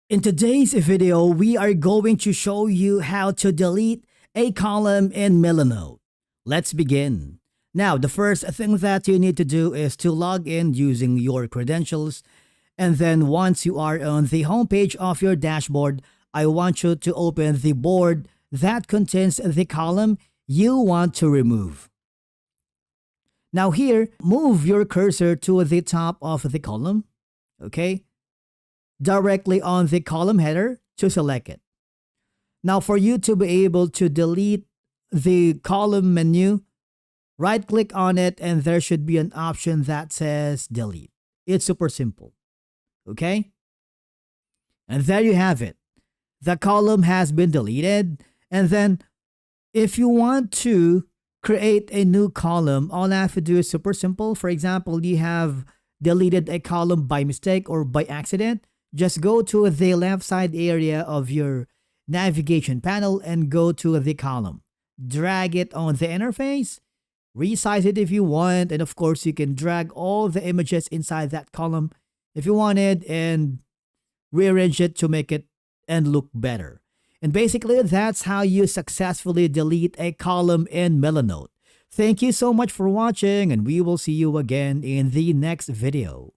In today's video, we are going to show you how to delete a column in Milanote. Let's begin. Now, the first thing that you need to do is to log in using your credentials. And then once you are on the homepage of your dashboard, I want you to open the board that contains the column you want to remove. Now here, move your cursor to the top of the column, okay? Directly on the column header to select it. Now for you to be able to delete the column menu, right click on it and there should be an option that says delete. It's super simple, okay? And there you have it. The column has been deleted. And then if you want to create a new column, all I have to do is super simple. For example, you have deleted a column by mistake or by accident. Just go to the left side area of your navigation panel and go to the column. Drag it on the interface, resize it if you want, and of course you can drag all the images inside that column if you wanted and rearrange it to make it and look better. And basically that's how you successfully delete a column in Milanote. Thank you so much for watching and we will see you again in the next video.